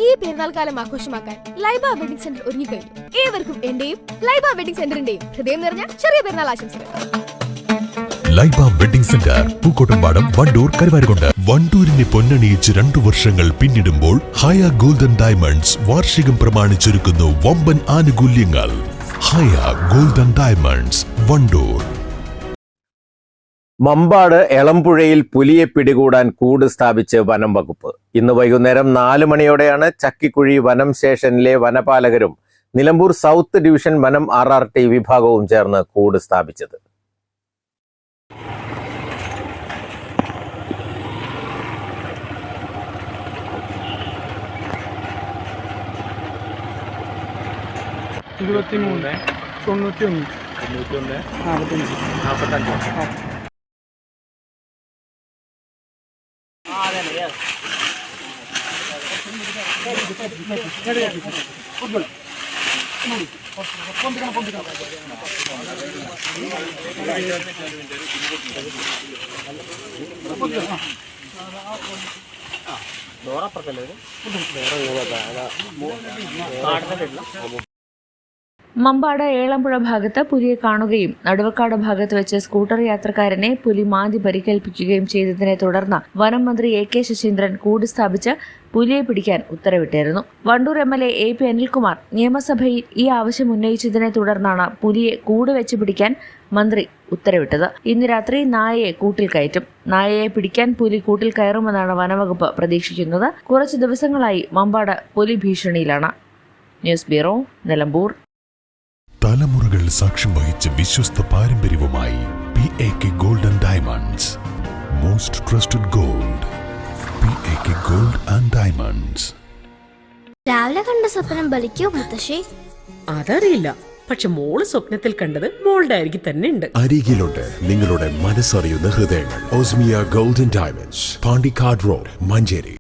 ഈ പെരുന്നാൾക്കാലം ആഘോഷമാക്കാൻ Laiba wedding centre ഒരുങ്ങിക്കഴിഞ്ഞു. ഏവർക്കും എന്റെയും ലൈബ വെഡിംഗ് സെന്ററിന്റെയും ഹൃദയം നിറഞ്ഞ ചെറിയ പെരുന്നാൾ ആശംസകൾ. Laiba wedding centre Pookkottumpadam, Wandoor, Karuvarakundu. വണ്ടൂരിനെ പൊന്നണിയിച്ച് 2 വർഷങ്ങൾ പിന്നിടുമ്പോൾ ഹയ ഗോൾഡൻ ഡയമണ്ട്സ് വാർഷികം പ്രമാണിച്ചൊരുക്കുന്നു വമ്പൻ ആനുകൂല്യങ്ങൾ. ഹയ ഗോൾഡൻ ഡയമണ്ട്സ്, വണ്ടൂർ. മമ്പാട് എളംപുഴയിൽ പുലിയെ പിടികൂടാൻ കൂട് സ്ഥാപിച്ച് വനം വകുപ്പ്. ഇന്ന് വൈകുന്നേരം 4 മണിയോടെയാണ് ചക്കിക്കുഴി വനം സ്റ്റേഷനിലെ വനപാലകരും നിലമ്പൂർ സൗത്ത് ഡിവിഷൻ വനം RRT വിഭാഗവും ചേർന്ന് കൂട് സ്ഥാപിച്ചത്. മമ്പാട് ഏളംപുഴ ഭാഗത്ത് പുലിയെ കാണുകയും നടുവക്കാട് ഭാഗത്ത് വെച്ച് സ്കൂട്ടർ യാത്രക്കാരനെ പുലി മാന്തി പരിക്കേൽപ്പിക്കുകയും ചെയ്തതിനെ തുടർന്ന് വനം മന്ത്രി AK ശശീന്ദ്രൻ കൂട് സ്ഥാപിച്ച് പുലിയെ പിടിക്കാൻ ഉത്തരവിട്ടിരുന്നു. വണ്ടൂർ MLA AP അനിൽകുമാർ നിയമസഭയിൽ ഈ ആവശ്യം ഉന്നയിച്ചതിനെ തുടർന്നാണ് പുലിയെ കൂട് വെച്ച് പിടിക്കാൻ മന്ത്രി ഉത്തരവിട്ടത്. ഇന്ന് രാത്രി നായയെ കൂട്ടിൽ കയറ്റും. നായയെ പിടിക്കാൻ പുലി കൂട്ടിൽ കയറുമെന്നാണ് വനവകുപ്പ് പ്രതീക്ഷിക്കുന്നത്. കുറച്ചു ദിവസങ്ങളായി മമ്പാട് പുലി ഭീഷണിയിലാണ്. News bureau, Nilambur. തലമുറകൾ സാക്ഷ്യം വഹിച്ച വിശ്വസ്ത പാരമ്പര്യവുമായി PAK golden diamonds. Most trusted gold. PAK gold and diamonds. രാവിലെ കണ്ട സ്വപ്നം ബലിക്കോ മുത്തശ്ശി? അതറിയില്ല, പക്ഷെ മോള് സ്വപ്നത്തിൽ കണ്ടത് മോളുടെ അരികിൽ തന്നെ ഉണ്ട്. അരികിലുണ്ട് നിങ്ങളുടെ മനസ്സറിയുന്ന ഹൃദയങ്ങൾ. Osmiya golden diamonds, Pandikkad road, Manjeri.